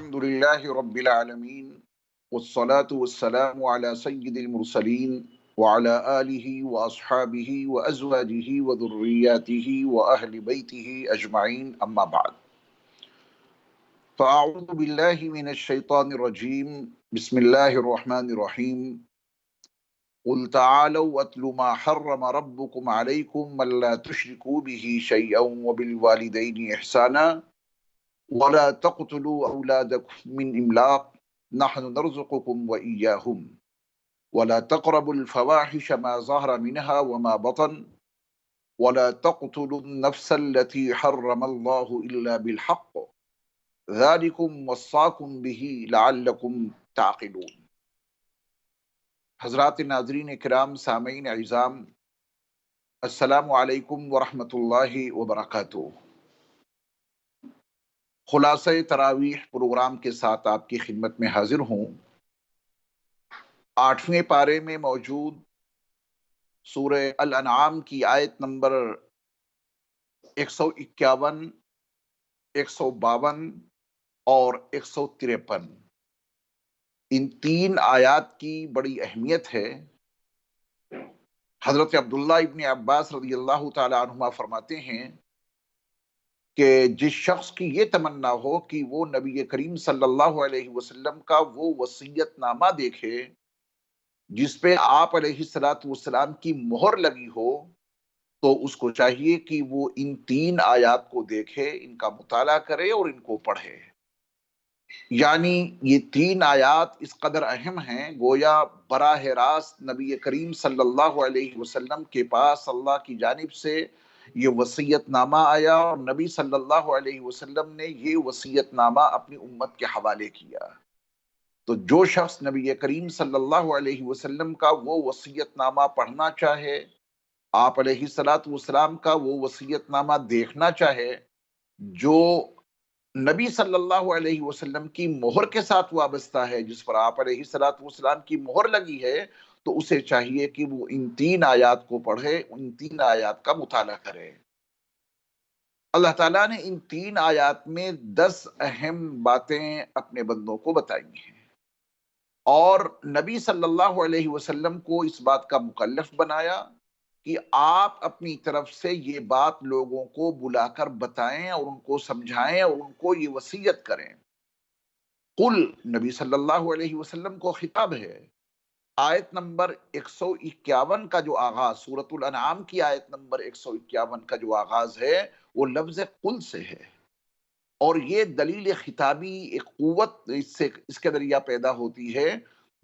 الحمد لله رب العالمين والصلاة والسلام على سيد المرسلين وعلى آله وأصحابه وأزواجه وذرياته وأهل بيته أجمعين أما بعد فأعوذ بالله من الشيطان الرجيم بسم الله الرحمن الرحيم قل تعالوا أتل ما حرم ربكم عليكم ألا تشركوا به شيئا وبالوالدين إحسانا ولا تقتلوا أولادكم من إملاق نحن نرزقكم وإياهم ولا تقربوا الفواحش ما ظهر منها وما بطن ولا تقتلوا النفس التي حرم الله إلا بالحق ذلكم وصاكم به لعلكم تعقلون۔ حضرات ناظرین کرام، سامعین اعزام، السلام علیکم ورحمۃ اللہ وبرکاتہ۔ خلاصہ تراویح پروگرام کے ساتھ آپ کی خدمت میں حاضر ہوں۔ 8ویں پارے میں موجود سورہ الانعام کی آیت نمبر 151، 152 اور 153، ان 3 آیات کی بڑی اہمیت ہے۔ حضرت عبداللہ ابن عباس رضی اللہ تعالی عنہما فرماتے ہیں کہ جس شخص کی یہ تمنا ہو کہ وہ نبی کریم صلی اللہ علیہ وسلم کا وہ وصیت نامہ دیکھے جس پہ آپ علیہ السلام کی مہر لگی ہو، تو اس کو چاہیے کہ وہ ان 3 آیات کو دیکھے، ان کا مطالعہ کرے اور ان کو پڑھے۔ یعنی یہ 3 آیات اس قدر اہم ہیں، گویا براہ راست نبی کریم صلی اللہ علیہ وسلم کے پاس اللہ کی جانب سے یہ وصیت نامہ آیا اور نبی صلی اللہ علیہ وسلم نے یہ وصیت نامہ اپنی امت کے حوالے کیا۔ تو جو شخص نبی کریم صلی اللہ علیہ وسلم کا وہ وصیت نامہ پڑھنا چاہے، آپ علیہ السلام کا وہ وصیت نامہ دیکھنا چاہے جو نبی صلی اللہ علیہ وسلم کی مہر کے ساتھ وابستہ ہے، جس پر آپ علیہ السلام کی مہر لگی ہے، تو اسے چاہیے کہ وہ ان 3 آیات کو پڑھے، ان 3 آیات کا مطالعہ کرے۔ اللہ تعالیٰ نے ان 3 آیات میں 10 اہم باتیں اپنے بندوں کو بتائی ہیں، اور نبی صلی اللہ علیہ وسلم کو اس بات کا مکلف بنایا کہ آپ اپنی طرف سے یہ بات لوگوں کو بلا کر بتائیں اور ان کو سمجھائیں اور ان کو یہ وصیت کریں۔ قل، نبی صلی اللہ علیہ وسلم کو خطاب ہے۔ آیت نمبر 151 کا جو آغاز، سورۃ الانعام کی آیت نمبر 151 کا جو آغاز ہے وہ لفظ قل سے ہے، اور یہ دلیل خطابی ایک قوت اس کے ذریعہ پیدا ہوتی ہے۔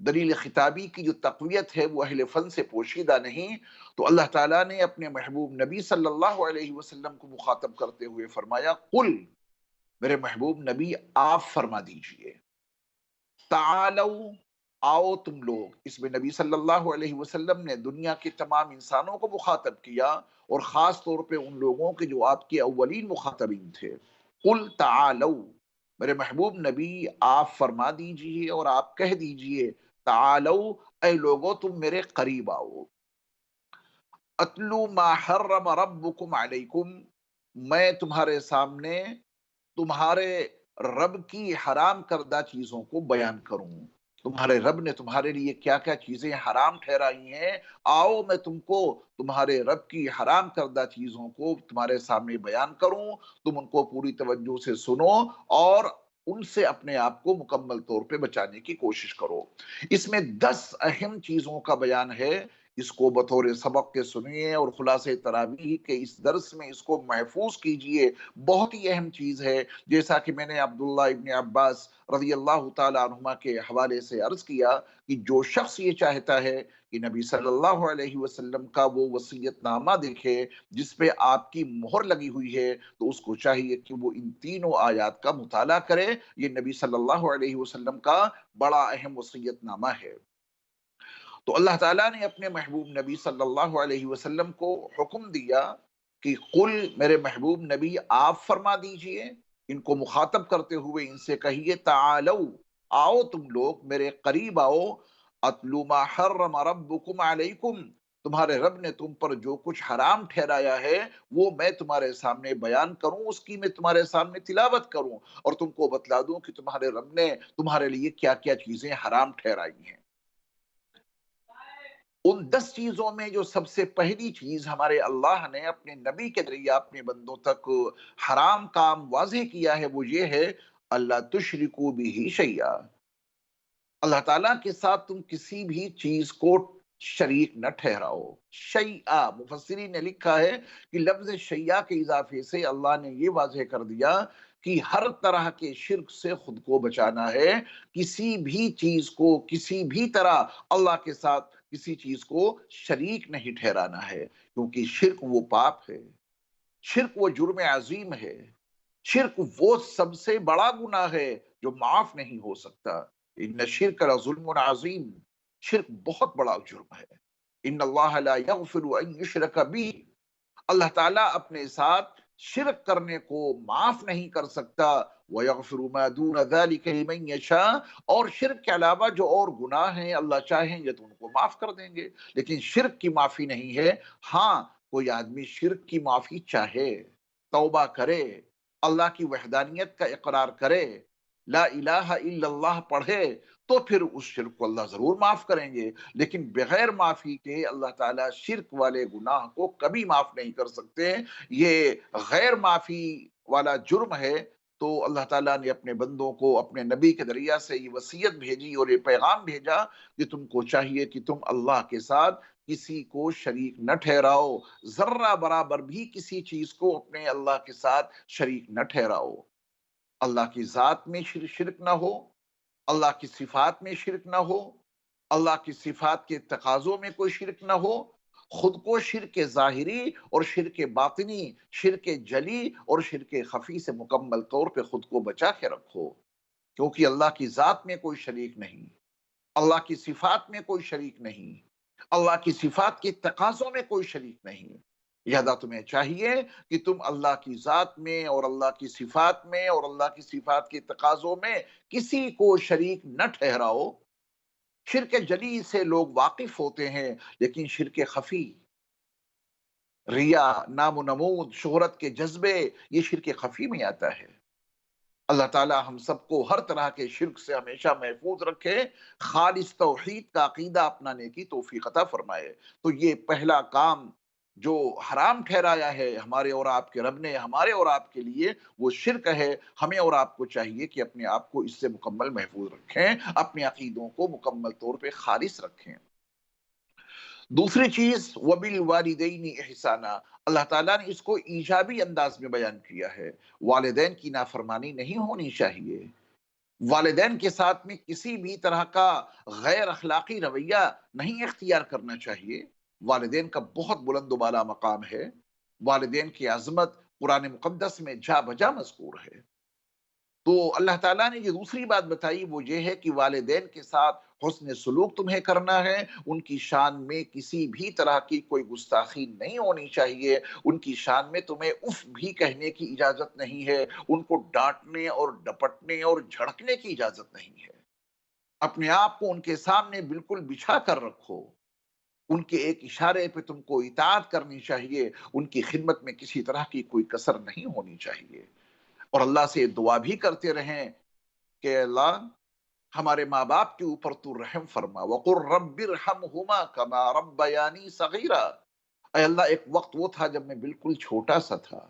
دلیل خطابی کی جو تقویت ہے وہ اہل فن سے پوشیدہ نہیں۔ تو اللہ تعالیٰ نے اپنے محبوب نبی صلی اللہ علیہ وسلم کو مخاطب کرتے ہوئے فرمایا، قل، میرے محبوب نبی آپ فرما دیجئے، تعالو، آؤ تم لوگ۔ اس میں نبی صلی اللہ علیہ وسلم نے دنیا کے تمام انسانوں کو مخاطب کیا، اور خاص طور پہ ان لوگوں کے جو آپ کے اولین مخاطبین تھے۔ قل تعالو، میرے محبوب نبی آپ فرما دیجئے اور آپ کہہ دیجئے، تعالو، اے لوگو تم میرے قریب آؤ، اتلو ما حرم ربکم علیکم، میں تمہارے سامنے تمہارے رب کی حرام کردہ چیزوں کو بیان کروں۔ تمہارے رب نے تمہارے لیے کیا کیا چیزیں حرام ٹھہرائی ہیں، آؤ میں تم کو تمہارے رب کی حرام کردہ چیزوں کو تمہارے سامنے بیان کروں، تم ان کو پوری توجہ سے سنو اور ان سے اپنے آپ کو مکمل طور پہ بچانے کی کوشش کرو۔ اس میں 10 اہم چیزوں کا بیان ہے، اس کو بطور سبق کے سنیے اور خلاصہ تراویح کے اس درس میں اس کو محفوظ کیجئے۔ بہت ہی اہم چیز ہے، جیسا کہ میں نے عبداللہ ابن عباس رضی اللہ تعالی عنہما کے حوالے سے عرض کیا کہ جو شخص یہ چاہتا ہے کہ نبی صلی اللہ علیہ وسلم کا وہ وصیت نامہ دیکھے جس پہ آپ کی مہر لگی ہوئی ہے، تو اس کو چاہیے کہ وہ ان 3 آیات کا مطالعہ کرے۔ یہ نبی صلی اللہ علیہ وسلم کا بڑا اہم وصیت نامہ ہے۔ تو اللہ تعالیٰ نے اپنے محبوب نبی صلی اللہ علیہ وسلم کو حکم دیا کہ قل، میرے محبوب نبی آپ فرما دیجئے، ان کو مخاطب کرتے ہوئے ان سے کہیے، تعالو، آؤ تم لوگ میرے قریب آؤ، اتلو ما حرم ربکم علیکم، تمہارے رب نے تم پر جو کچھ حرام ٹھہرایا ہے وہ میں تمہارے سامنے بیان کروں، اس کی میں تمہارے سامنے تلاوت کروں، اور تم کو بتلا دوں کہ تمہارے رب نے تمہارے لیے کیا کیا چیزیں حرام ٹھہرائی ہیں۔ ان 10 چیزوں میں جو سب سے پہلی چیز ہمارے اللہ نے اپنے نبی کے ذریعہ اپنے بندوں تک حرام کام واضح کیا ہے وہ یہ ہے، اللہ تشرکو بھی شیئا، اللہ تعالیٰ کے ساتھ تم کسی بھی چیز کو شریک نہ ٹھہراؤ۔ شیئا، مفسرین نے لکھا ہے کہ لفظ شیئا کے اضافے سے اللہ نے یہ واضح کر دیا کہ ہر طرح کے شرک سے خود کو بچانا ہے، کسی بھی چیز کو کسی بھی طرح اللہ کے ساتھ کسی چیز کو شریک نہیں ٹھہرانا ہے، کیونکہ شرک وہ پاپ ہے، شرک وہ جرم عظیم ہے، شرک وہ سب سے بڑا گناہ ہے جو معاف نہیں ہو سکتا۔ ان شرک لظلم عظیم، شرک بہت بڑا جرم ہے۔ ان اللہ لا یغفر ان یشرک بہ، اللہ تعالیٰ اپنے ساتھ شرک کرنے کو معاف نہیں کر سکتا۔ وَيَغْفِرُ مَا دُونَ ذَلِكَ لِمَن يَشَاءُ، اور شرک کے علاوہ جو اور گناہ ہیں اللہ چاہیں گے تو ان کو معاف کر دیں گے، لیکن شرک کی معافی نہیں ہے۔ ہاں، کوئی آدمی شرک کی معافی چاہے، توبہ کرے، اللہ کی وحدانیت کا اقرار کرے، لا الہ الا اللہ پڑھے، تو پھر اس شرک کو اللہ ضرور معاف کریں گے، لیکن بغیر معافی کے اللہ تعالیٰ شرک والے گناہ کو کبھی معاف نہیں کر سکتے۔ یہ غیر معافی والا جرم ہے، تو اللہ تعالیٰ نے اپنے بندوں کو اپنے نبی کے ذریعہ سے یہ وصیت بھیجی اور یہ پیغام بھیجا کہ تم کو چاہیے کہ تم اللہ کے ساتھ کسی کو شریک نہ ٹھہراؤ، ذرہ برابر بھی کسی چیز کو اپنے اللہ کے ساتھ شریک نہ ٹھہراؤ۔ اللہ کی ذات میں شرک نہ ہو، اللہ کی صفات میں شرک نہ ہو، اللہ کی صفات کے تقاضوں میں کوئی شرک نہ ہو، خود کو شرک ظاہری اور شرک باطنی، شرک جلی اور شرک خفی سے مکمل طور پہ خود کو بچا کے رکھو، کیونکہ اللہ کی ذات میں کوئی شریک نہیں، اللہ کی صفات میں کوئی شریک نہیں، اللہ کی صفات کے تقاضوں میں کوئی شریک نہیں۔ لہذا تمہیں چاہیے کہ تم اللہ کی ذات میں اور اللہ کی صفات میں اور اللہ کی صفات کے تقاضوں میں کسی کو شریک نہ ٹھہراؤ۔ شرک جلی سے لوگ واقف ہوتے ہیں، لیکن شرک خفی، ریا، نام و نمود، شہرت کے جذبے، یہ شرک خفی میں آتا ہے۔ اللہ تعالیٰ ہم سب کو ہر طرح کے شرک سے ہمیشہ محفوظ رکھے، خالص توحید کا عقیدہ اپنانے کی توفیق عطا فرمائے۔ تو یہ پہلا کام جو حرام ٹھہرایا ہے ہمارے اور آپ کے رب نے ہمارے اور آپ کے لیے، وہ شرک ہے۔ ہمیں اور آپ کو چاہیے کہ اپنے آپ کو اس سے مکمل محفوظ رکھیں، اپنے عقیدوں کو مکمل طور پہ خالص رکھیں۔ دوسری چیز وَبِالْوَالِدَيْنِ احسانا، اللہ تعالیٰ نے اس کو ایجابی انداز میں بیان کیا ہے۔ والدین کی نافرمانی نہیں ہونی چاہیے، والدین کے ساتھ میں کسی بھی طرح کا غیر اخلاقی رویہ نہیں اختیار کرنا چاہیے۔ والدین کا بہت بلند و بالا مقام ہے، والدین کی عظمت قرآن مقدس میں جا بجا مذکور ہے۔ تو اللہ تعالیٰ نے یہ دوسری بات بتائی، وہ یہ ہے کہ والدین کے ساتھ حسن سلوک تمہیں کرنا ہے، ان کی شان میں کسی بھی طرح کی کوئی گستاخی نہیں ہونی چاہیے، ان کی شان میں تمہیں اف بھی کہنے کی اجازت نہیں ہے، ان کو ڈانٹنے اور ڈپٹنے اور جھڑکنے کی اجازت نہیں ہے۔ اپنے آپ کو ان کے سامنے بالکل بچھا کر رکھو، ان کے ایک اشارے پہ تم کو اطاعت کرنی چاہیے، ان کی خدمت میں کسی طرح کی کوئی کسر نہیں ہونی چاہیے، اور اللہ سے دعا بھی کرتے رہیں کہ اللہ ہمارے ماں باپ کے اوپر تو رحم فرما، وَقُلْ رَبِّ ارْحَمْهُمَا كَمَا رَبَّيَانِي صَغِيرًا، اے اللہ ایک وقت وہ تھا جب میں بالکل چھوٹا سا تھا،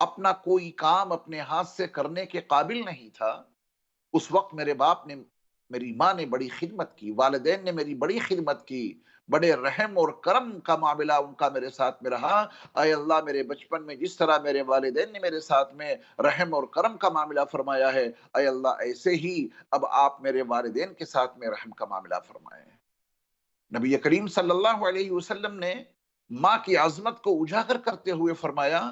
اپنا کوئی کام اپنے ہاتھ سے کرنے کے قابل نہیں تھا، اس وقت میرے باپ نے، میری ماں نے بڑی خدمت کی، والدین نے میری بڑی خدمت کی، بڑے رحم اور کرم کا معاملہ ان کا میرے ساتھ میں رہا۔ اے اللہ میرے بچپن میں جس طرح میرے والدین نے میرے ساتھ میں رحم اور کرم کا معاملہ فرمایا ہے، اے اللہ ایسے ہی اب آپ میرے والدین کے ساتھ میں رحم کا معاملہ فرمائیں۔ نبی کریم صلی اللہ علیہ وسلم نے ماں کی عظمت کو اجاگر کرتے ہوئے فرمایا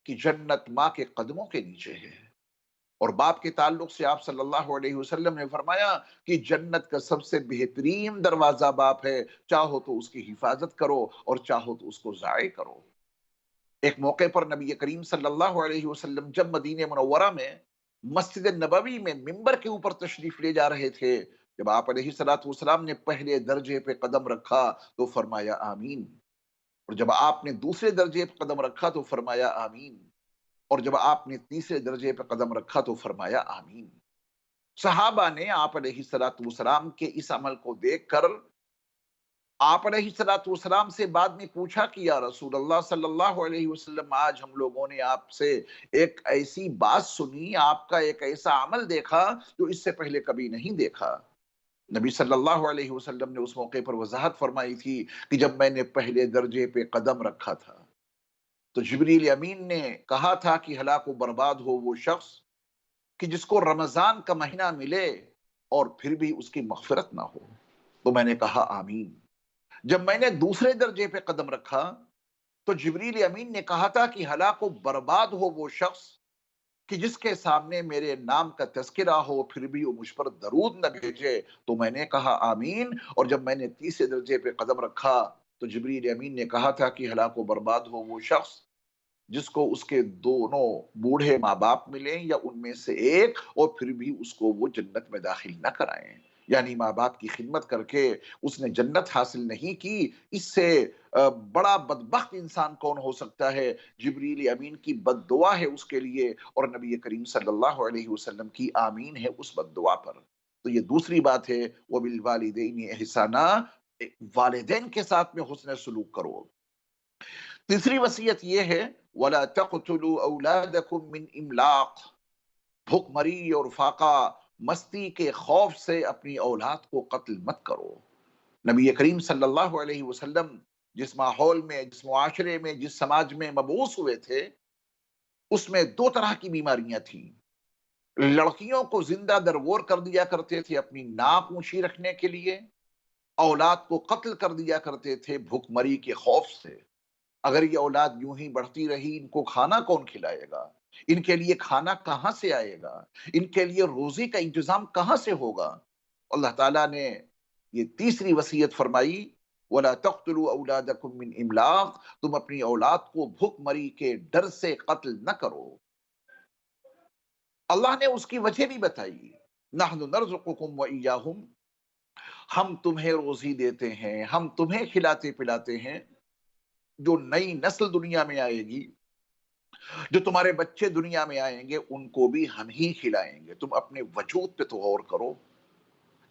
کہ جنت ماں کے قدموں کے نیچے ہے، اور باپ کے تعلق سے آپ صلی اللہ علیہ وسلم نے فرمایا کہ جنت کا سب سے بہترین دروازہ باپ ہے، چاہو تو اس کی حفاظت کرو اور چاہو تو اس کو ضائع کرو۔ ایک موقع پر نبی کریم صلی اللہ علیہ وسلم جب مدینہ منورہ میں مسجد نبوی میں ممبر کے اوپر تشریف لے جا رہے تھے، جب آپ علیہ السلام نے پہلے درجے پہ قدم رکھا تو فرمایا آمین، اور جب آپ نے دوسرے درجے پہ قدم رکھا تو فرمایا آمین، اور جب آپ نے تیسرے درجے پہ قدم رکھا تو فرمایا آمین۔ صحابہ نے آپ علیہ السلام کے اس عمل کو دیکھ کر آپ علیہ السلام سے بعد میں پوچھا کہ یا رسول اللہ صلی اللہ علیہ وسلم، آج ہم لوگوں نے آپ سے ایک ایسی بات سنی، آپ کا ایک ایسا عمل دیکھا جو اس سے پہلے کبھی نہیں دیکھا۔ نبی صلی اللہ علیہ وسلم نے اس موقع پر وضاحت فرمائی تھی کہ جب میں نے پہلے درجے پہ قدم رکھا تھا تو جبریل امین نے کہا تھا کہ ہلاک و برباد ہو وہ شخص کہ جس کو رمضان کا مہینہ ملے اور پھر بھی اس کی مغفرت نہ ہو۔ تو میں نے کہا آمین۔ جب میں نے دوسرے درجے پہ قدم رکھا تو جبریل امین نے کہا تھا کہ ہلاک و برباد ہو وہ شخص کہ جس کے سامنے میرے نام کا تذکرہ ہو پھر بھی وہ مجھ پر درود نہ بھیجے۔ تو میں نے کہا آمین، اور جب میں نے تیسرے درجے پہ قدم رکھا تو جبریل امین نے کہا تھا کہ ہلاک و برباد ہو وہ شخص جس کو اس کے دونوں بوڑھے ماں باپ ملیں یا ان میں سے ایک، اور پھر بھی اس کو وہ جنت میں داخل نہ کرائیں۔ یعنی ماں باپ کی خدمت کر کے اس نے جنت حاصل نہیں کی، اس سے بڑا بدبخت انسان کون ہو سکتا ہے؟ جبریل امین کی بد دعا ہے اس کے لیے، اور نبی کریم صلی اللہ علیہ وسلم کی آمین ہے اس بد دعا پر۔ تو یہ دوسری بات ہے، وَبِالْوَالِدَيْنِ إِحْسَانًا، والدین کے ساتھ میں حسن سلوک کرو۔ تیسری وصیت یہ ہے، وَلَا تَقْتُلُوا أَوْلَادَكُم مِّنْ إِمْلَاقٍ، بھوک مری اور فاقہ مستی کے خوف سے اپنی اولاد کو قتل مت کرو۔ نبی کریم صلی اللہ علیہ وسلم جس ماحول میں، جس معاشرے میں، جس سماج میں مبعوث ہوئے تھے، اس میں دو طرح کی بیماریاں تھیں۔ لڑکیوں کو زندہ درگور کر دیا کرتے تھے اپنی ناک اونچی رکھنے کے لیے، اولاد کو قتل کر دیا کرتے تھے بھوک مری کے خوف سے۔ اگر یہ اولاد یوں ہی بڑھتی رہی، ان کو کھانا کون کھلائے گا؟ ان کے لیے کھانا کہاں سے آئے گا؟ ان کے لیے روزی کا انتظام کہاں سے ہوگا؟ اللہ تعالیٰ نے یہ تیسری وصیت فرمائی، وَلَا تَقْتُلُوا أَوْلَادَكُم مِّنْ إِمْلَاقٍ، تم اپنی اولاد کو بھوک مری کے ڈر سے قتل نہ کرو۔ اللہ نے اس کی وجہ بھی بتائی، نَحْنُ نَرْزُقُكُمْ وَإِيَّاهُمْ، ہم تمہیں روزی دیتے ہیں، ہم تمہیں کھلاتے پلاتے ہیں۔ جو نئی نسل دنیا میں آئے گی، جو تمہارے بچے دنیا میں آئیں گے، ان کو بھی ہم ہی کھلائیں گے۔ تم اپنے وجود پہ تو غور کرو،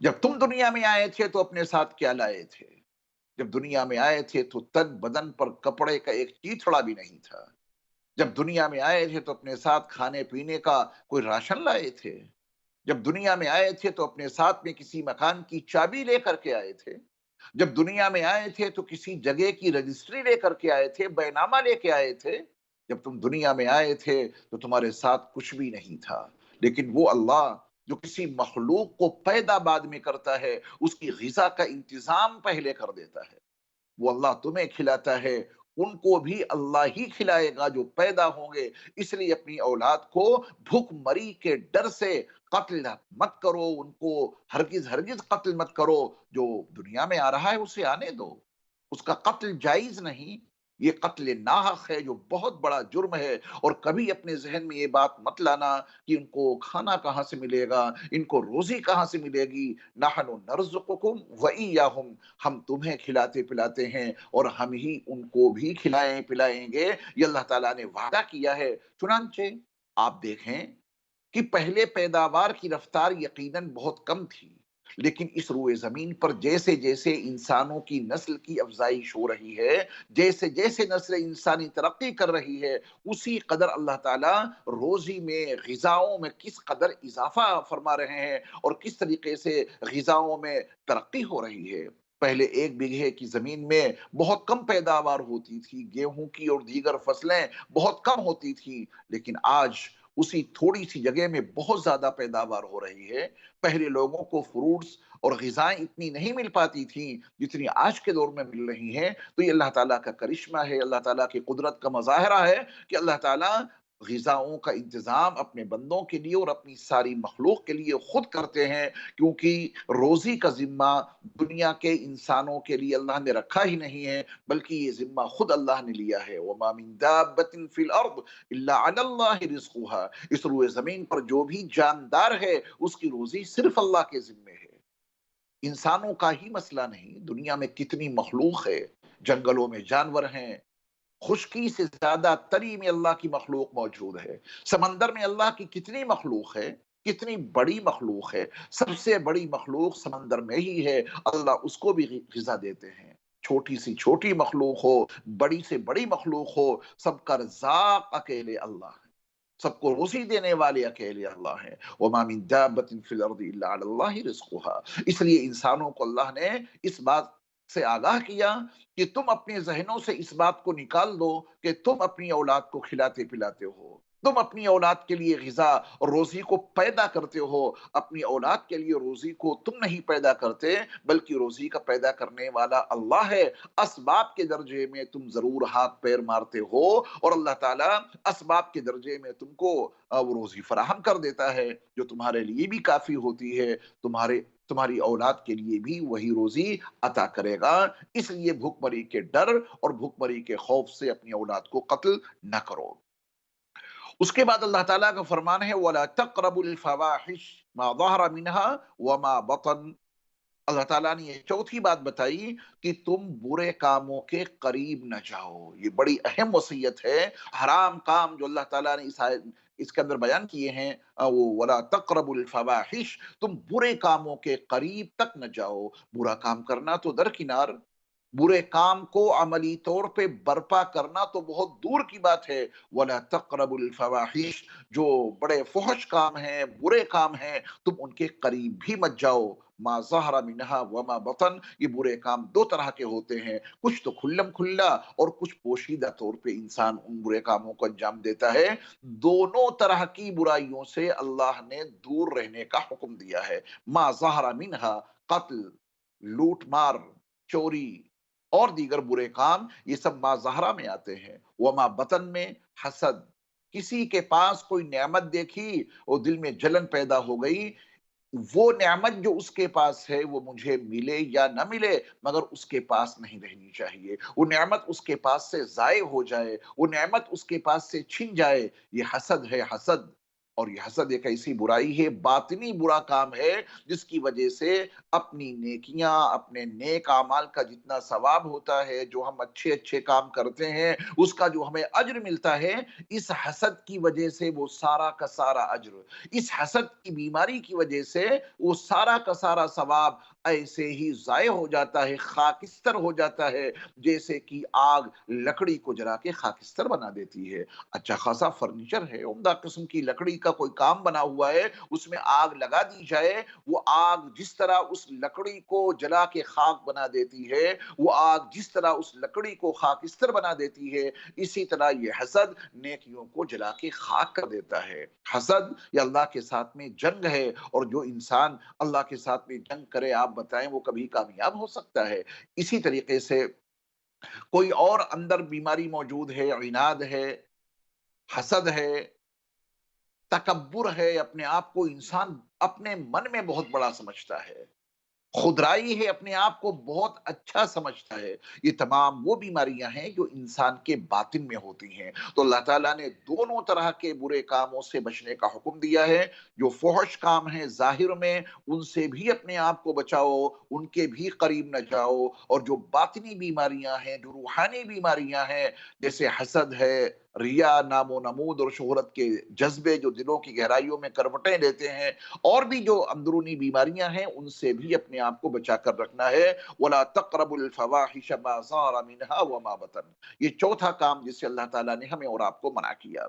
جب تم دنیا میں آئے تھے تو اپنے ساتھ کیا لائے تھے؟ جب دنیا میں آئے تھے تو تن بدن پر کپڑے کا ایک چیتھڑا بھی نہیں تھا۔ جب دنیا میں آئے تھے تو اپنے ساتھ کھانے پینے کا کوئی راشن لائے تھے؟ جب دنیا میں آئے تھے تو اپنے ساتھ میں کسی مکان کی چابی لے کر کے آئے تھے؟ جب دنیا میں آئے تھے تو کسی جگہ کی رجسٹری لے کر کے آئے تھے، بینامہ لے کے آئے تھے؟ جب تم دنیا میں آئے تھے تو تمہارے ساتھ کچھ بھی نہیں تھا، لیکن وہ اللہ جو کسی مخلوق کو پیدا بعد میں کرتا ہے، اس کی غذا کا انتظام پہلے کر دیتا ہے۔ وہ اللہ تمہیں کھلاتا ہے، ان کو بھی اللہ ہی کھلائے گا جو پیدا ہوں گے۔ اس لیے اپنی اولاد کو بھوک مری کے ڈر سے قتل مت کرو، ان کو ہرگز ہرگز قتل مت کرو۔ جو دنیا میں آ رہا ہے اسے آنے دو، اس کا قتل جائز نہیں، یہ قتل ناحق ہے جو بہت بڑا جرم ہے۔ اور کبھی اپنے ذہن میں یہ بات مت لانا کہ ان کو کھانا کہاں سے ملے گا، ان کو روزی کہاں سے ملے گی۔ نحن نرزقکم وإیاہم، ہم تمہیں کھلاتے پلاتے ہیں اور ہم ہی ان کو بھی کھلائیں پلائیں گے، یہ اللہ تعالیٰ نے وعدہ کیا ہے۔ چنانچہ آپ دیکھیں کہ پہلے پیداوار کی رفتار یقیناً بہت کم تھی، لیکن اس روئے زمین پر جیسے جیسے انسانوں کی نسل کی افزائش ہو رہی ہے، جیسے جیسے نسل انسانی ترقی کر رہی ہے، اسی قدر اللہ تعالیٰ روزی میں، غذاؤں میں کس قدر اضافہ فرما رہے ہیں اور کس طریقے سے غذاؤں میں ترقی ہو رہی ہے۔ پہلے ایک بیگھے کی زمین میں بہت کم پیداوار ہوتی تھی، گیہوں کی اور دیگر فصلیں بہت کم ہوتی تھی، لیکن آج اسی تھوڑی سی جگہ میں بہت زیادہ پیداوار ہو رہی ہے۔ پہلے لوگوں کو فروٹس اور غذائیں اتنی نہیں مل پاتی تھیں جتنی آج کے دور میں مل رہی ہیں۔ تو یہ اللہ تعالیٰ کا کرشمہ ہے، اللہ تعالیٰ کی قدرت کا مظاہرہ ہے کہ اللہ تعالیٰ غذاؤں کا انتظام اپنے بندوں کے لیے اور اپنی ساری مخلوق کے لیے خود کرتے ہیں، کیونکہ روزی کا ذمہ دنیا کے انسانوں کے لیے اللہ نے رکھا ہی نہیں ہے، بلکہ یہ ذمہ خود اللہ نے لیا ہے۔ وَمَا مِن دَابَّةٍ فِي الْأَرْضِ إِلَّا عَلَى اللَّهِ رِزْقُهَا، اس روئے زمین پر جو بھی جاندار ہے اس کی روزی صرف اللہ کے ذمہ ہے۔ انسانوں کا ہی مسئلہ نہیں، دنیا میں کتنی مخلوق ہے، جنگلوں میں جانور ہیں، خشکی سے زیادہ تری میں اللہ کی مخلوق موجود ہے، سمندر میں اللہ کی کتنی مخلوق ہے، کتنی بڑی مخلوق ہے، سب سے بڑی مخلوق سمندر میں ہی ہے، اللہ اس کو بھی غذا دیتے ہیں۔ چھوٹی سی چھوٹی مخلوق ہو، بڑی سے بڑی مخلوق ہو، سب کا رزاق اکیلے اللہ ہے، سب کو روزی دینے والے اکیلے اللہ ہیں۔ وَمَا مِن دَابَّةٍ فِي الْأَرْضِ إِلَّا عَلَى اللَّهِ رِزْقُهَا۔ اس لیے انسانوں کو اللہ نے اس بات سے آگاہ کیا کہ تم اپنے ذہنوں سے اس بات کو نکال دو کہ تم اپنی اولاد کو کھلاتے پلاتے ہو، تم اپنی اولاد کے لیے غذا اور روزی کو پیدا کرتے ہو، اپنی اولاد کے لیے روزی کو تم نہیں پیدا کرتے بلکہ روزی کا پیدا کرنے والا اللہ ہے۔ اسباب کے درجے میں تم ضرور ہاتھ پیر مارتے ہو اور اللہ تعالیٰ اسباب کے درجے میں تم کو وہ روزی فراہم کر دیتا ہے جو تمہارے لیے بھی کافی ہوتی ہے، تمہاری اولاد کے لیے بھی وہی روزی عطا کرے گا۔ اس لیے بھوک مری کے ڈر اور بھوک مری کے خوف سے اپنی اولاد کو قتل نہ کرو۔ اس کے بعد اللہ تعالیٰ کا فرمان ہے وَلَا تَقْرَبُوا الْفَوَاحِشَ مَا ظَهَرَ مِنْهَا وَمَا بَطَنَ۔ اللہ تعالیٰ نے یہ چوتھی بات بتائی کہ تم برے کاموں کے قریب نہ جاؤ۔ یہ بڑی اہم وصیت ہے۔ حرام کام جو اللہ تعالیٰ نے اس کے اندر بیان کیے ہیں، وہ وَلَا تَقْرَبُوا الْفَوَاحِشَ، تم برے کاموں کے قریب تک نہ جاؤ۔ برا کام کرنا تو درکنار، برے کام کو عملی طور پہ برپا کرنا تو بہت دور کی بات ہے۔ وَلَا تَقْرَبُوا الْفَوَاحِشَ، جو بڑے فحش کام ہیں، برے کام ہیں، تم ان کے قریب بھی مت جاؤ۔ ما ظہر منہا وما بطن، یہ برے کام دو طرح کے ہوتے ہیں، کچھ تو کھلم کھلا اور کچھ پوشیدہ طور پہ انسان ان برے کاموں کو انجام دیتا ہے۔ دونوں طرح کی برائیوں سے اللہ نے دور رہنے کا حکم دیا ہے۔ ما ظہر منہا، قتل، لوٹ مار، چوری اور دیگر برے کام، یہ سب ما ظہرہ میں آتے ہیں۔ وما بطن میں حسد، کسی کے پاس کوئی نعمت دیکھی اور دل میں جلن پیدا ہو گئی، وہ نعمت جو اس کے پاس ہے وہ مجھے ملے یا نہ ملے مگر اس کے پاس نہیں رہنی چاہیے، وہ نعمت اس کے پاس سے ضائع ہو جائے، وہ نعمت اس کے پاس سے چھن جائے، یہ حسد ہے، حسد۔ اور یہ حسد ایک ایسی برائی ہے، باطنی برا کام ہے جس کی وجہ سے اپنی نیکیاں، اپنے نیک اعمال کا جتنا ثواب ہوتا ہے، جو ہم اچھے اچھے کام کرتے ہیں اس کا جو ہمیں اجر ملتا ہے، اس حسد کی وجہ سے وہ سارا کا سارا اجر، اس حسد کی بیماری کی وجہ سے وہ سارا کا سارا ثواب ایسے ہی ضائع ہو جاتا ہے، خاکستر ہو جاتا ہے، جیسے کہ آگ لکڑی کو جلا کے خاکستر بنا دیتی ہے۔ اچھا خاصا فرنیچر ہے، عمدہ قسم کی لکڑی کا کوئی کام بنا ہوا ہے، اس میں آگ لگا دی جائے، وہ آگ جس طرح اس لکڑی کو جلا کے خاک بنا دیتی ہے، وہ آگ جس طرح اس لکڑی کو خاکستر بنا دیتی ہے، اسی طرح یہ حسد نیکیوں کو جلا کے خاک کر دیتا ہے۔ حسد یہ اللہ کے ساتھ میں جنگ ہے، اور جو انسان اللہ کے ساتھ میں جنگ کرے آپ بتائیں وہ کبھی کامیاب ہو سکتا ہے؟ اسی طریقے سے کوئی اور اندر بیماری موجود ہے، عناد ہے، حسد ہے، تکبر ہے، اپنے آپ کو انسان اپنے من میں بہت بڑا سمجھتا ہے، خودرائی ہے، اپنے آپ کو بہت اچھا سمجھتا ہے، یہ تمام وہ بیماریاں ہیں جو انسان کے باطن میں ہوتی ہیں۔ تو اللہ تعالیٰ نے دونوں طرح کے برے کاموں سے بچنے کا حکم دیا ہے۔ جو فحش کام ہیں ظاہر میں، ان سے بھی اپنے آپ کو بچاؤ، ان کے بھی قریب نہ جاؤ، اور جو باطنی بیماریاں ہیں، جو روحانی بیماریاں ہیں، جیسے حسد ہے، ریا، نام و نمود اور شہرت کے جذبے جو دلوں کی گہرائیوں میں کروٹیں لیتے ہیں، اور بھی جو اندرونی بیماریاں ہیں، ان سے بھی اپنے آپ کو بچا کر رکھنا ہے۔ وَلَا تَقْرَبُوا الْفَوَاحِشَ مَا ظَهَرَ مِنْهَا وَمَا بَطَنَ، یہ چوتھا کام جس سے اللہ تعالیٰ نے ہمیں اور آپ کو منع کیا۔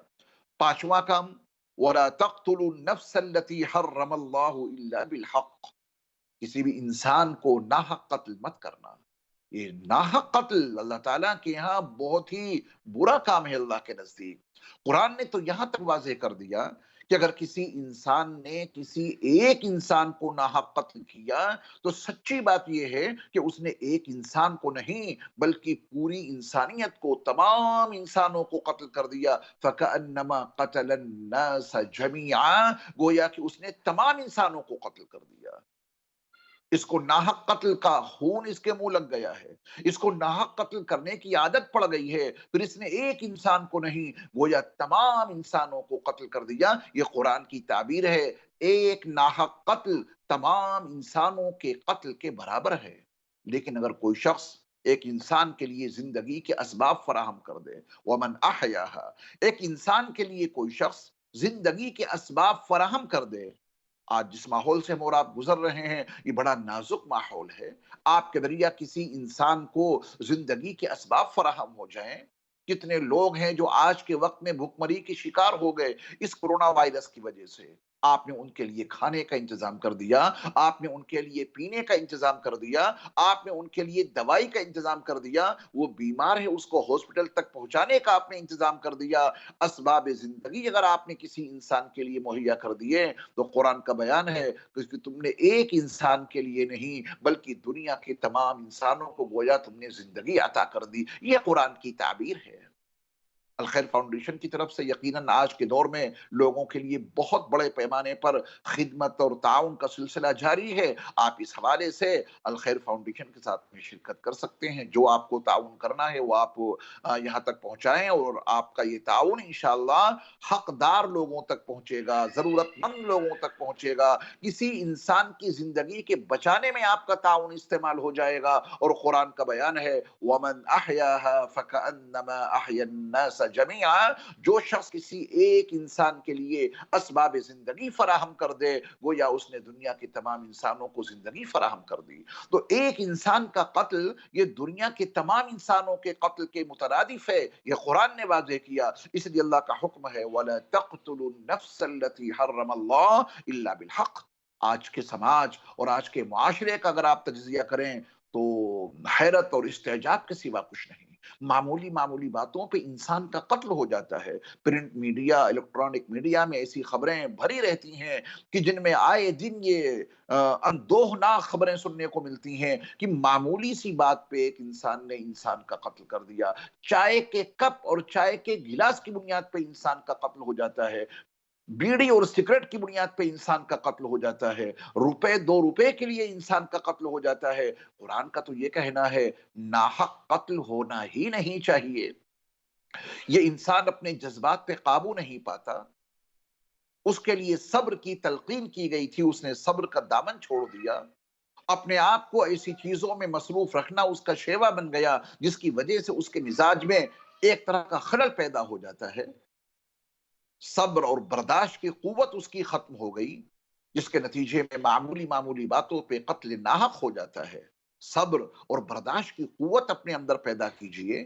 پانچواں کام وَلَا تَقْتُلُوا النَّفْسَ الَّتِي حَرَّمَ اللَّهُ إِلَّا بِالْحَقِّ، کسی بھی انسان کو ناحق قتل مت کرنا۔ یہ ناحق قتل اللہ تعالیٰ کے یہاں بہت ہی برا کام ہے اللہ کے نزدیک۔ قرآن نے تو یہاں تک واضح کر دیا کہ اگر کسی انسان نے کسی ایک انسان کو ناحق قتل کیا تو سچی بات یہ ہے کہ اس نے ایک انسان کو نہیں بلکہ پوری انسانیت کو، تمام انسانوں کو قتل کر دیا۔ فَكَأَنَّمَا قَتَلَ النَّاسَ جَمِيعًا، گویا کہ اس نے تمام انسانوں کو قتل کر دیا۔ اس کو ناحق قتل کا خون اس کے منہ لگ گیا ہے، اس کو ناحق قتل کرنے کی عادت پڑ گئی ہے، پھر اس نے ایک انسان کو نہیں گویا تمام انسانوں کو قتل کر دیا۔ یہ قرآن کی تعبیر ہے، ایک ناحق قتل تمام انسانوں کے قتل کے برابر ہے۔ لیکن اگر کوئی شخص ایک انسان کے لیے زندگی کے اسباب فراہم کر دے، ومن احیاہا، ایک انسان کے لیے کوئی شخص زندگی کے اسباب فراہم کر دے۔ آج جس ماحول سے ہم اور آپ گزر رہے ہیں یہ بڑا نازک ماحول ہے، آپ کے ذریعہ کسی انسان کو زندگی کے اسباب فراہم ہو جائیں۔ کتنے لوگ ہیں جو آج کے وقت میں بھوک مری کے شکار ہو گئے اس کرونا وائرس کی وجہ سے۔ آپ نے ان کے لیے کھانے کا انتظام کر دیا، آپ نے ان کے لیے پینے کا انتظام کر دیا، آپ نے ان کے لیے دوائی کا انتظام کر دیا، وہ بیمار ہے اس کو ہاسپٹل تک پہنچانے کا آپ نے انتظام کر دیا۔ اسباب زندگی اگر آپ نے کسی انسان کے لیے مہیا کر دیے تو قرآن کا بیان ہے کہ تم نے ایک انسان کے لیے نہیں بلکہ دنیا کے تمام انسانوں کو گویا تم نے زندگی عطا کر دی۔ یہ قرآن کی تعبیر ہے۔ الخیر فاؤنڈیشن کی طرف سے یقیناً آج کے دور میں لوگوں کے لیے بہت بڑے پیمانے پر خدمت اور تعاون کا سلسلہ جاری ہے۔ آپ اس حوالے سے الخیر فاؤنڈیشن کے ساتھ میں شرکت کر سکتے ہیں۔ جو آپ کو تعاون کرنا ہے وہ آپ یہاں تک پہنچائیں اور آپ کا یہ تعاون انشاءاللہ حقدار لوگوں تک پہنچے گا، ضرورت مند لوگوں تک پہنچے گا، کسی انسان کی زندگی کے بچانے میں آپ کا تعاون استعمال ہو جائے گا۔ اور قرآن کا بیان ہے وَمَنْ أَحْيَاهَا فَكَأَنَّمَا أَحْيَا النَّاسَ جَمِيعًا، جو شخص کسی ایک انسان کے لیے اسباب زندگی فراہم کر دے گویا اس نے دنیا کے تمام انسانوں کو زندگی فراہم کر دی۔ تو ایک انسان کا قتل یہ دنیا کے تمام انسانوں کے قتل کے مترادف ہے، یہ قرآن نے واضح کیا۔ اس لیے اللہ کا حکم ہے وَلَا تَقْتُلُوا النَّفْسَ الَّتِي حَرَّمَ اللَّهُ إِلَّا بِالْحَقِّ۔ آج کے سماج اور آج کے معاشرے کا اگر آپ تجزیہ کریں تو حیرت اور استعجاب کے سوا کچھ نہیں۔ معمولی معمولی باتوں پہ انسان کا قتل ہو جاتا ہے۔ پرنٹ میڈیا، الیکٹرانک میڈیا میں ایسی خبریں بھری رہتی ہیں کہ جن میں آئے دن یہ اندوہناک خبریں سننے کو ملتی ہیں کہ معمولی سی بات پہ ایک انسان نے انسان کا قتل کر دیا۔ چائے کے کپ اور چائے کے گلاس کی بنیاد پہ انسان کا قتل ہو جاتا ہے، بیڑی اور سگریٹ کی بنیاد پہ انسان کا قتل ہو جاتا ہے، روپے دو روپے کے لیے انسان کا قتل ہو جاتا ہے۔ قرآن کا تو یہ کہنا ہے ناحق قتل ہونا ہی نہیں چاہیے۔ یہ انسان اپنے جذبات پہ قابو نہیں پاتا، اس کے لیے صبر کی تلقین کی گئی تھی، اس نے صبر کا دامن چھوڑ دیا، اپنے آپ کو ایسی چیزوں میں مصروف رکھنا اس کا شیوا بن گیا جس کی وجہ سے اس کے مزاج میں ایک طرح کا خلل پیدا ہو جاتا ہے۔ صبر اور برداشت کی قوت اس کی ختم ہو گئی، جس کے نتیجے میں معمولی معمولی باتوں پہ قتل ناحق ہو جاتا ہے۔ صبر اور برداشت کی قوت اپنے اندر پیدا کیجئے،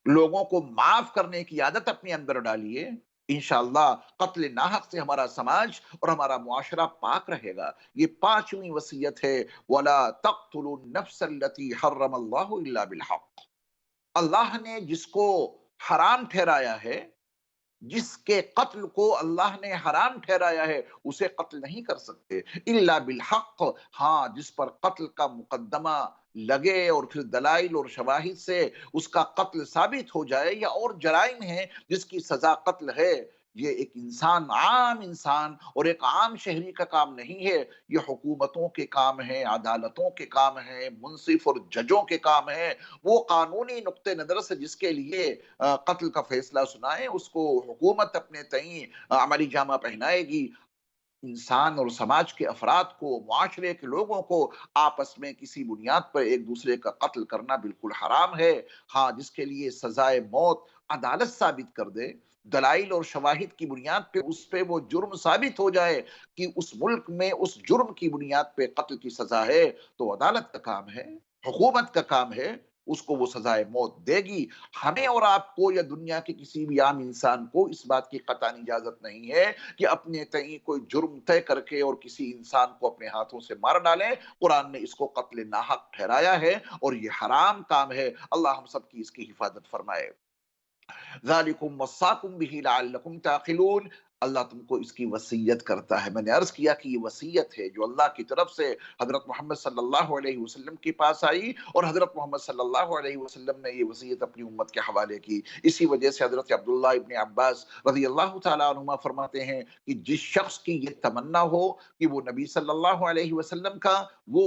لوگوں کو معاف کرنے کی عادت اپنے اندر ڈالیے، انشاءاللہ قتل ناحق سے ہمارا سماج اور ہمارا معاشرہ پاک رہے گا۔ یہ پانچویں وصیت ہے وَلَا تَقْتُلُوا النَّفْسَ الَّتِي حَرَّمَ اللَّهُ إِلَّا بِالْحَقِّ۔ اللہ نے جس کو حرام ٹھہرایا ہے، جس کے قتل کو اللہ نے حرام ٹھہرایا ہے اسے قتل نہیں کر سکتے الا بالحق، ہاں جس پر قتل کا مقدمہ لگے اور پھر دلائل اور شواہد سے اس کا قتل ثابت ہو جائے، یا اور جرائم ہیں جس کی سزا قتل ہے۔ یہ ایک انسان، عام انسان اور ایک عام شہری کا کام نہیں ہے، یہ حکومتوں کے کام ہیں، عدالتوں کے کام ہیں، منصف اور ججوں کے کام ہیں۔ وہ قانونی نقطہ نظر سے جس کے لیے قتل کا فیصلہ سنائے اس کو حکومت اپنے تئیں عملی جامہ پہنائے گی۔ انسان اور سماج کے افراد کو، معاشرے کے لوگوں کو آپس میں کسی بنیاد پر ایک دوسرے کا قتل کرنا بالکل حرام ہے۔ ہاں جس کے لیے سزائے موت عدالت ثابت کر دے، دلائل اور شواہد کی بنیاد پہ اس پہ وہ جرم ثابت ہو جائے کہ اس ملک میں اس جرم کی بنیاد پہ قتل کی سزا ہے، تو عدالت کا کام ہے، حکومت کا کام ہے، اس کو وہ سزائے موت دے گی۔ ہمیں اور آپ کو یا دنیا کے کسی بھی عام انسان کو اس بات کی قطعی اجازت نہیں ہے کہ اپنے تئیں کوئی جرم طے کر کے اور کسی انسان کو اپنے ہاتھوں سے مار ڈالیں۔ قرآن نے اس کو قتل ناحق ٹھہرایا ہے اور یہ حرام کام ہے۔ اللہ ہم سب کی اس کی حفاظت فرمائے۔ ذالکم وصاکم بہ لعلکم تعقلون، اللہ تم کو اس کی وصیت کرتا ہے۔ میں نے عرض کیا کہ یہ وصیت ہے جو اللہ کی طرف سے حضرت محمد صلی اللہ علیہ وسلم کے پاس آئی، اور حضرت محمد صلی اللہ علیہ وسلم نے یہ وصیت اپنی امت کے حوالے کی۔ اسی وجہ سے حضرت عبداللہ ابن عباس رضی اللہ تعالیٰ عنہما فرماتے ہیں کہ جس شخص کی یہ تمنا ہو کہ وہ نبی صلی اللہ علیہ وسلم کا وہ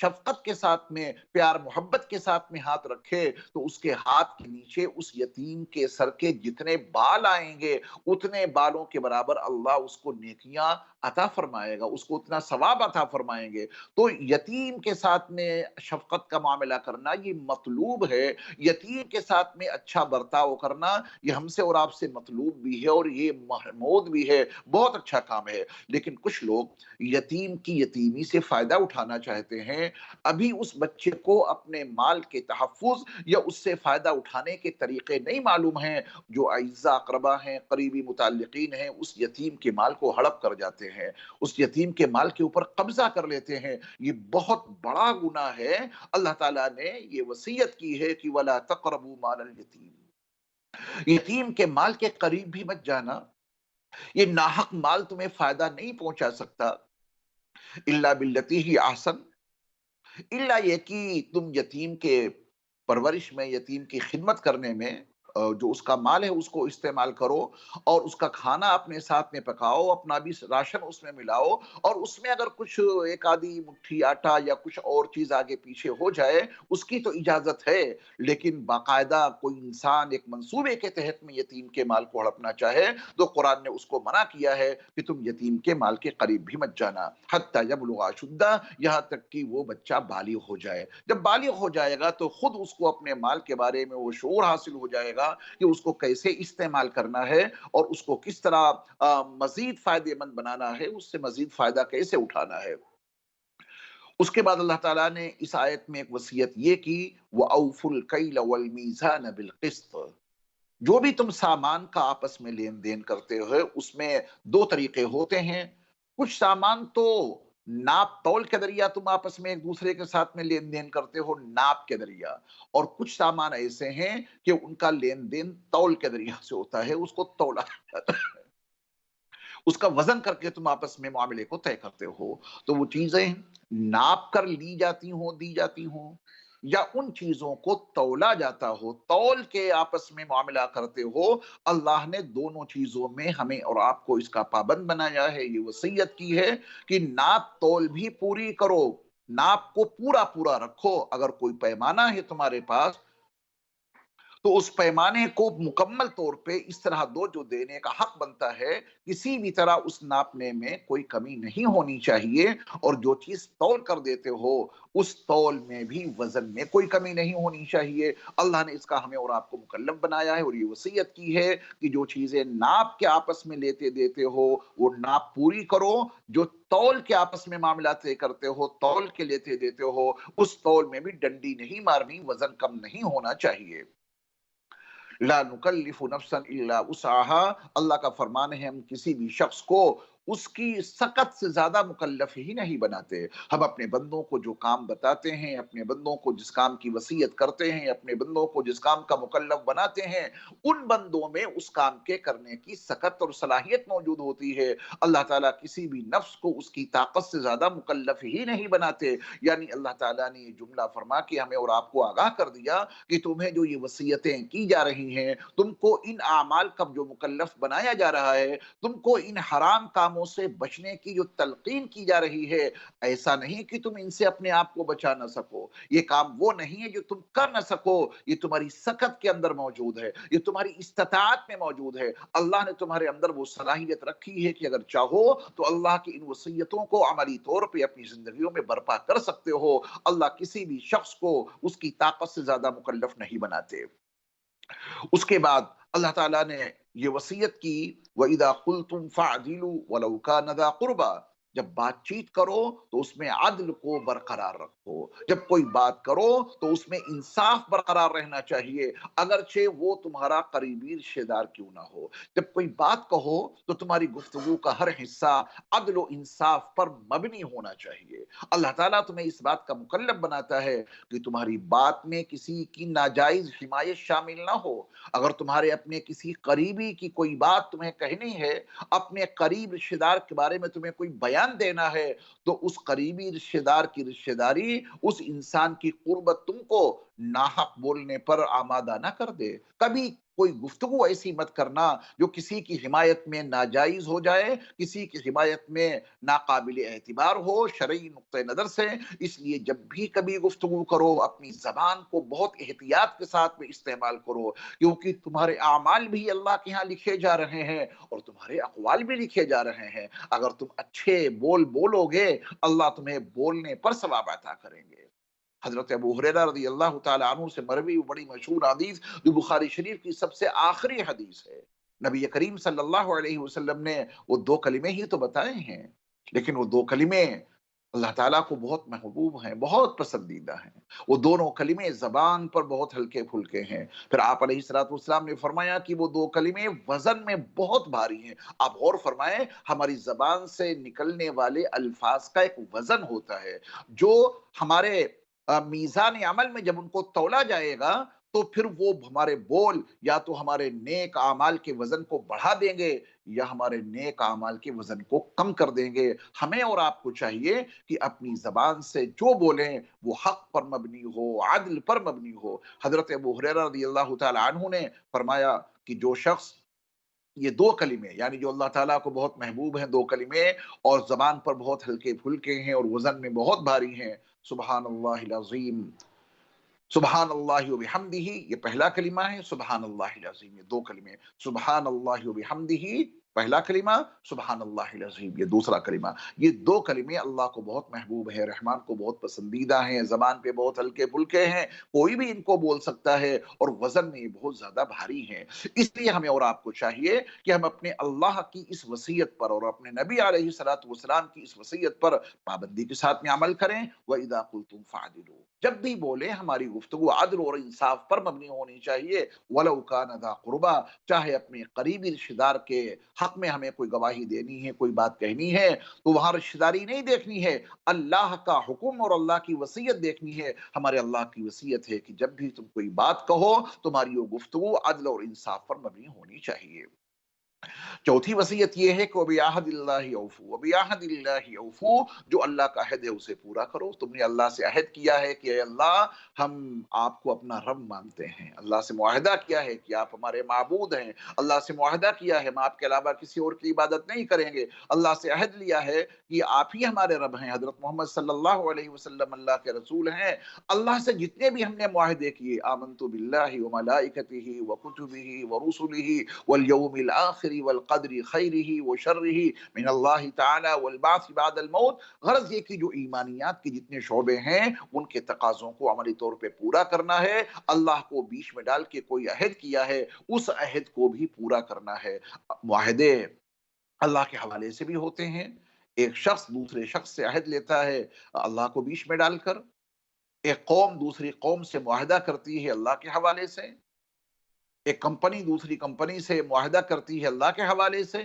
شفقت کے ساتھ میں، پیار محبت کے ساتھ میں ہاتھ رکھے تو اس کے ہاتھ کے نیچے اس یتیم کے سر کے جتنے بال آئیں گے اتنے بالوں کے برابر اللہ اس کو نیکیاں عطا فرمائے گا، اس کو اتنا ثواب عطا فرمائیں گے۔ تو یتیم کے ساتھ میں شفقت کا معاملہ کرنا یہ مطلوب ہے، یتیم کے ساتھ میں اچھا برتاؤ کرنا یہ ہم سے اور آپ سے مطلوب بھی ہے اور یہ محمود بھی ہے، بہت اچھا کام ہے۔ لیکن کچھ لوگ یتیم کی یتیمی سے فائدہ اٹھانا چاہتے ہیں، ابھی اس بچے کو اپنے مال کے تحفظ یا اس سے فائدہ اٹھانے کے طریقے نہیں معلوم ہیں، جو اعزاء اقربا ہیں، قریبی متعلقین ہیں، اس یتیم کے مال کو ہڑپ کر جاتے ہیں، اس یتیم کے مال کے اوپر قبضہ کر لیتے ہیں۔ یہ بہت بڑا گناہ ہے۔ اللہ تعالیٰ نے یہ وصیت کی ہے کہ وَلَا تَقْرَبُوا مَالَ الْيَتِيمِ، یتیم کے مال کے قریب بھی مت جانا، یہ ناحق مال تمہیں فائدہ نہیں پہنچا سکتا، الا باللتی ہی احسن، الا یہ کہ تم یتیم کے پرورش میں، یتیم کی خدمت کرنے میں جو اس کا مال ہے اس کو استعمال کرو اور اس کا کھانا اپنے ساتھ میں پکاؤ، اپنا بھی راشن اس میں ملاؤ، اور اس میں اگر کچھ ایک آدھی مٹھی آٹا یا کچھ اور چیز آگے پیچھے ہو جائے اس کی تو اجازت ہے، لیکن باقاعدہ کوئی انسان ایک منصوبے کے تحت میں یتیم کے مال کو ہڑپنا چاہے تو قرآن نے اس کو منع کیا ہے کہ تم یتیم کے مال کے قریب بھی مت جانا، حتی یبلغ اشدہ، یہاں تک کہ وہ بچہ بالغ ہو جائے۔ جب بالغ ہو جائے گا تو خود اس کو اپنے مال کے بارے میں وہ شعور حاصل ہو جائے گا کہ اس کو کیسے استعمال کرنا ہے اور اس کو کس طرح مزید فائدے مند بنانا ہے، اس سے مزید فائدہ کیسے اٹھانا ہے۔ اس کے بعد اللہ تعالیٰ نے اس آیت میں ایک وصیت یہ کی وَأَوْفُوا الْكَيْلَ وَالْمِيزَانَ بِالْقِسْطِ، جو بھی تم سامان کا آپس میں لین دین کرتے ہو اس میں دو طریقے ہوتے ہیں، کچھ سامان تو ناپ تول کے ذریعہ تم آپس میں ایک دوسرے کے ساتھ میں لین دین کرتے ہو ناپ کے ذریعہ، اور کچھ سامان ایسے ہیں کہ ان کا لین دین تول کے ذریعہ سے ہوتا ہے، اس کو تولا اس کا وزن کر کے تم آپس میں معاملے کو طے کرتے ہو، تو وہ چیزیں ناپ کر لی جاتی ہوں دی جاتی ہوں یا ان چیزوں کو تولا جاتا ہو، تول کے آپس میں معاملہ کرتے ہو، اللہ نے دونوں چیزوں میں ہمیں اور آپ کو اس کا پابند بنایا ہے، یہ وصیت کی ہے کہ ناپ تول بھی پوری کرو، ناپ کو پورا پورا رکھو، اگر کوئی پیمانہ ہے تمہارے پاس تو اس پیمانے کو مکمل طور پہ اس طرح دو جو دینے کا حق بنتا ہے، کسی بھی طرح اس ناپنے میں کوئی کمی نہیں ہونی چاہیے، اور جو چیز تول کر دیتے ہو اس تول میں بھی وزن میں کوئی کمی نہیں ہونی چاہیے۔ اللہ نے اس کا ہمیں اور آپ کو مکلف بنایا ہے اور یہ وصیت کی ہے کہ جو چیزیں ناپ کے آپس میں لیتے دیتے ہو وہ ناپ پوری کرو، جو تول کے آپس میں معاملات طے کرتے ہو، تول کے لیتے دیتے ہو، اس تول میں بھی ڈنڈی نہیں مارنی، وزن کم نہیں ہونا چاہیے۔ لا نکلف نفسا الا وسعها، اللہ کا فرمان ہے ہم کسی بھی شخص کو اس کی سقط سے زیادہ مکلف ہی نہیں بناتے۔ ہم اپنے بندوں کو جو کام بتاتے ہیں، اپنے بندوں کو جس کام کی وصیت کرتے ہیں، اپنے بندوں کو جس کام کا مکلف بناتے ہیں، ان بندوں میں اس کام کے کرنے کی سقط اور صلاحیت موجود ہوتی ہے۔ اللہ تعالیٰ کسی بھی نفس کو اس کی طاقت سے زیادہ مکلف ہی نہیں بناتے، یعنی اللہ تعالیٰ نے یہ جملہ فرما کے ہمیں اور آپ کو آگاہ کر دیا کہ تمہیں جو یہ وصیتیں کی جا رہی ہیں، تم کو ان اعمال کا جو مکلف بنایا جا رہا ہے، تم کو ان حرام کاموں سے بچنے کی جو تلقین کی جا رہی ہے، ایسا نہیں کہ تم ان سے اپنے آپ کو بچا نہ سکو، یہ کام وہ نہیں ہے جو تم کر نہ سکو، یہ تمہاری سخت کے اندر موجود ہے، یہ تمہاری استطاعت میں موجود ہے۔ اللہ نے تمہارے اندر وہ صلاحیت رکھی ہے کہ اگر چاہو تو اللہ کی ان وصیتوں کو عملی طور پہ اپنی زندگیوں میں برپا کر سکتے ہو۔ اللہ کسی بھی شخص کو اس کی طاقت سے زیادہ مکلف نہیں بناتے۔ اس کے بعد اللہ تعالیٰ نے یہ وصیت کی وَإِذَا قُلْتُمْ فَعْدِلُوا وَلَوْ كَانَ ذَا قُرْبَى، جب بات چیت کرو تو اس میں عدل کو برقرار رکھو، جب کوئی بات کرو تو اس میں انصاف برقرار رہنا چاہیے، اگرچہ وہ تمہارا قریبی رشتہ دار کیوں نہ ہو۔ جب کوئی بات کہو تو تمہاری گفتگو کا ہر حصہ عدل و انصاف پر مبنی ہونا چاہیے۔ اللہ تعالیٰ تمہیں اس بات کا مکلف بناتا ہے کہ تمہاری بات میں کسی کی ناجائز حمایت شامل نہ ہو۔ اگر تمہارے اپنے کسی قریبی کی کوئی بات تمہیں کہنی ہے، اپنے قریب رشتہ دار کے بارے میں تمہیں کوئی بیان دینا ہے، تو اس قریبی رشتہ دار کی رشتہ داری، اس انسان کی قربت تم کو ناحق بولنے پر آمادہ نہ کر دے۔ کبھی کوئی گفتگو ایسی مت کرنا جو کسی کی حمایت میں ناجائز ہو جائے، کسی کی حمایت میں ناقابل اعتبار ہو شرعی نقطہ نظر سے۔ اس لیے جب بھی کبھی گفتگو کرو اپنی زبان کو بہت احتیاط کے ساتھ میں استعمال کرو، کیونکہ تمہارے اعمال بھی اللہ کے ہاں لکھے جا رہے ہیں اور تمہارے اقوال بھی لکھے جا رہے ہیں۔ اگر تم اچھے بول بولو گے اللہ تمہیں بولنے پر ثواب عطا کریں گے۔ حضرت ابو ہریرہ رضی اللہ تعالی عنہ سے مروی بڑی مشہور حدیث جو بخاری شریف کی سب سے آخری حدیث ہے، نبی کریم صلی اللہ علیہ وسلم نے وہ دو کلمے ہی تو بتائے ہیں، لیکن وہ دو کلمے اللہ تعالیٰ کو بہت محبوب ہیں، بہت پسندیدہ ہیں۔ وہ دونوں کلمے زبان پر بہت ہلکے پھلکے ہیں۔ پھر آپ علیہ الصلوۃ والسلام نے فرمایا کہ وہ دو کلمے وزن میں بہت بھاری ہیں۔ آپ غور فرمائیں، ہماری زبان سے نکلنے والے الفاظ کا ایک وزن ہوتا ہے جو ہمارے میزان عمل میں جب ان کو تولا جائے گا تو پھر وہ ہمارے بول یا تو ہمارے نیک اعمال کے وزن کو بڑھا دیں گے یا ہمارے نیک اعمال کے وزن کو کم کر دیں گے۔ ہمیں اور آپ کو چاہیے کہ اپنی زبان سے جو بولیں وہ حق پر مبنی ہو، عدل پر مبنی ہو۔ حضرت ابو ہریرہ رضی اللہ تعالی عنہ نے فرمایا کہ جو شخص یہ دو کلمے یعنی جو اللہ تعالیٰ کو بہت محبوب ہیں دو کلمے اور زبان پر بہت ہلکے پھلکے ہیں اور وزن میں بہت بھاری ہیں، سبحان اللہ العظیم، سبحان اللہ و بحمدہ، یہ پہلا کلمہ ہے، سبحان اللہ العظیم، یہ دو کلمے، سبحان اللہ و بحمدہ پہلا کلمہ، سبحان اللہ العظیم یہ دوسرا کلمہ۔ یہ دو کلمے اللہ کو بہت محبوب ہیں، رحمان کو بہت پسندیدہ ہیں، زبان پہ بہت ہلکے پھلکے ہیں، کوئی بھی ان کو بول سکتا ہے اور وزن میں یہ بہت زیادہ بھاری ہیں۔ اس لیے ہمیں اور آپ کو چاہیے کہ ہم اپنے اللہ کی اس وصیت پر اور اپنے نبی علیہ الصلوۃ والسلام کی اس وصیت پر پابندی کے ساتھ میں عمل کریں۔ وَإِذَا قُلْتُمْ فَاعْدِلُوا، جب بھی بولیں ہماری گفتگو عدل اور انصاف پر مبنی ہونی چاہیے۔ وَلَوْ كَانَ ذَا قُرْبَىٰ، چاہے اپنے قریبی رشتہ دار کے حق میں ہمیں کوئی گواہی دینی ہے، کوئی بات کہنی ہے تو وہاں رشتہ داری نہیں دیکھنی ہے، اللہ کا حکم اور اللہ کی وصیت دیکھنی ہے۔ ہمارے اللہ کی وصیت ہے کہ جب بھی تم کوئی بات کہو تمہاری وہ گفتگو عدل اور انصاف پر مبنی ہونی چاہیے۔ چوتھی وصیت یہ ہے کہ وَبِعَهْدِ اللَّهِ أَوْفُوا، وَبِعَهْدِ اللَّهِ أَوْفُوا، جو اللہ کا عہد ہے اسے پورا کرو۔ تم نے اللہ سے عہد کیا ہے کہ اے اللہ ہم آپ کو اپنا رب مانتے ہیں، اللہ سے معاہدہ کیا ہے کہ آپ ہمارے معبود ہیں، اللہ سے معاہدہ کیا ہے ہم آپ کے علاوہ کسی اور کی عبادت نہیں کریں گے، اللہ سے عہد لیا ہے کہ آپ ہی ہمارے رب ہیں، حضرت محمد صلی اللہ علیہ وسلم اللہ کے رسول ہیں۔ اللہ سے جتنے بھی ہم نے معاہدے کیے، آمنت باللہ وملائکتہ وکتبہ ورسلہ والیوم الآخر والقدر خیرہ وشرہ من اللہ تعالی والبعث بعد الموت، غرض یہ کہ جو ایمانیات کے جتنے شعبے ہیں ان کے تقاضوں کو عملی طور پہ پورا کرنا ہے، اللہ کو بیچ میں ڈال کے کوئی عہد کیا ہے اس عہد کو بھی پورا کرنا ہے۔ معاہدے اللہ کے حوالے سے بھی ہوتے ہیں، ایک شخص دوسرے شخص سے عہد لیتا ہے اللہ کو بیچ میں ڈال کر، ایک قوم دوسری قوم سے معاہدہ کرتی ہے اللہ کے حوالے سے، ایک کمپنی دوسری کمپنی سے معاہدہ کرتی ہے اللہ کے حوالے سے۔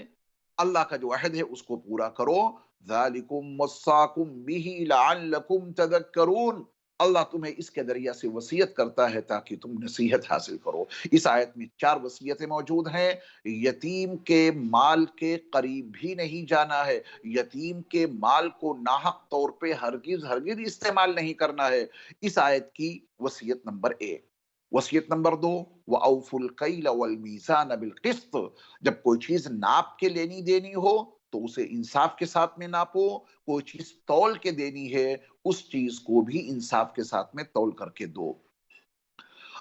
اللہ کا جو عہد ہے اس کو پورا کرو۔ ذالکم وصاکم بہ لعلکم تذکرون، اللہ تمہیں اس کے ذریعہ سے وصیت کرتا ہے تاکہ تم نصیحت حاصل کرو۔ اس آیت میں 4 وصیتیں موجود ہیں۔ یتیم کے مال کے قریب بھی نہیں جانا ہے، یتیم کے مال کو ناحق طور پہ ہرگز ہرگز استعمال نہیں کرنا ہے۔ اس آیت کی وصیت نمبر 1۔ وصیت نمبر 2، وَأَوْفُوا الْكَيْلَ وَالْمِيزَانَ بِالْقِسْطِ، جب کوئی چیز ناپ کے لینی دینی ہو تو اسے انصاف کے ساتھ میں ناپو، کوئی چیز تول کے دینی ہے اس چیز کو بھی انصاف کے ساتھ میں تول کر کے دو۔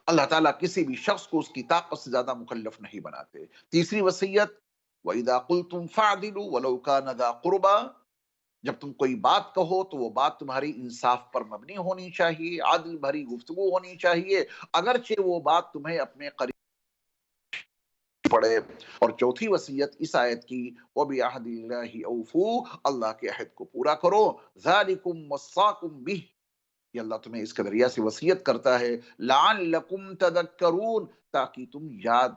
اللہ تعالیٰ کسی بھی شخص کو اس کی طاقت سے زیادہ مکلف نہیں بناتے۔ تیسری وصیت، وَإِذَا قُلْتُمْ فَاعْدِلُوا وَلَوْ كَانَ ذَا قُرْبَىٰ، جب تم کوئی بات کہو تو وہ بات تمہاری انصاف پر مبنی ہونی چاہیے، عادل بھری گفتگو ہونی چاہیے، اگرچہ وہ بات تمہیں اپنے قریب پڑے۔ اور چوتھی وصیت اس آیت کی، وَبِعَهْدِ اللَّهِ أَوْفُوا، اللہ کے عہد کو پورا کرو۔ ذَلِكُمْ وَصَّاكُمْ بِهِ، یہ اللہ تمہیں اس کے ذریعہ سے وصیت کرتا ہے، لَعَلَّكُمْ تَذَكَّرُونَ، تاکہ تم یاد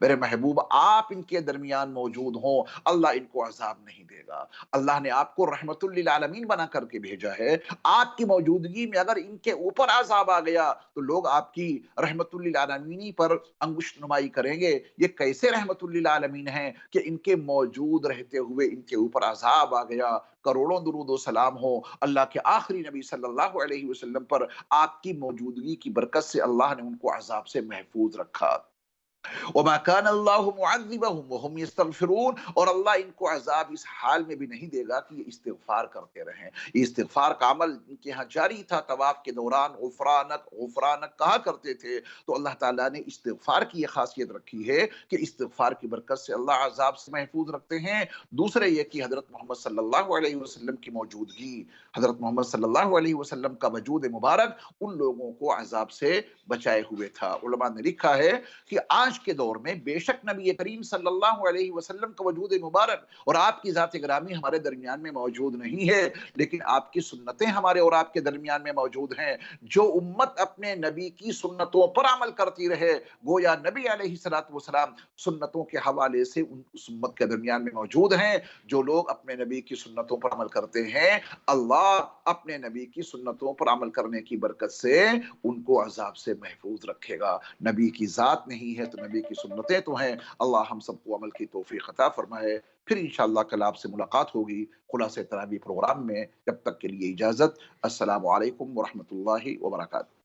میرے محبوب آپ ان کے درمیان موجود ہوں، اللہ ان کو عذاب نہیں دے گا۔ اللہ نے آپ کو رحمت للعالمین بنا کر کے بھیجا ہے، آپ کی موجودگی میں اگر ان کے اوپر عذاب آ گیا تو لوگ آپ کی رحمت للعالمینی پر انگشت نمائی کریں گے۔ یہ کیسے رحمت للعالمین ہیں کہ ان کے موجود رہتے ہوئے ان کے اوپر عذاب آ گیا۔ کروڑوں درود و سلام ہو اللہ کے آخری نبی صلی اللہ علیہ وسلم پر، آپ کی موجودگی کی برکت سے اللہ نے ان کو عذاب سے محفوظ رکھا۔ وما كان اللہ معذبہم وہم یستغفرون، اور اللہ ان کو عذاب اس حال میں بھی نہیں دے گا کہ یہ استغفار کرتے رہیں۔ یہ استغفار کا عمل ان کے ہاں جاری تھا، طواف کے دوران غفرانک غفرانک کہا کرتے تھے، تو اللہ تعالیٰ نے استغفار کی یہ خاصیت رکھی ہے کہ استغفار کی برکت سے اللہ عذاب سے محفوظ رکھتے ہیں۔ دوسرے یہ کہ حضرت محمد صلی اللہ علیہ وسلم کی موجودگی، حضرت محمد صلی اللہ علیہ وسلم کا وجود مبارک ان لوگوں کو عذاب سے بچائے ہوئے تھا۔ علماء نے لکھا ہے کہ آج کے دور میں بے شک نبی کریم صلی اللہ علیہ وسلم کا وجود مبارک اور آپ کی ذات گرامی ہمارے درمیان میں موجود نہیں ہے، لیکن آپ کی سنتیں ہمارے اور آپ کے درمیان میں موجود ہیں۔ جو امت اپنے نبی کی سنتوں پر عمل کرتی رہے، گویا نبی علیہ الصلوۃ والسلام سنتوں کے حوالے سے اس امت کے درمیان میں موجود ہیں۔ جو لوگ اپنے نبی کی سنتوں پر عمل کرتے ہیں، اللہ اپنے نبی کی سنتوں پر عمل کرنے کی برکت سے ان کو عذاب سے محفوظ رکھے گا۔ نبی کی ذات نہیں ہے تو نبی کی سنتیں تو ہیں۔ اللہ ہم سب کو عمل کی توفیق عطا فرمائے۔ پھر انشاءاللہ کل آپ سے ملاقات ہوگی خلاصہ تراویح پروگرام میں۔ جب تک کے لیے اجازت۔ السلام علیکم ورحمۃ اللہ وبرکاتہ۔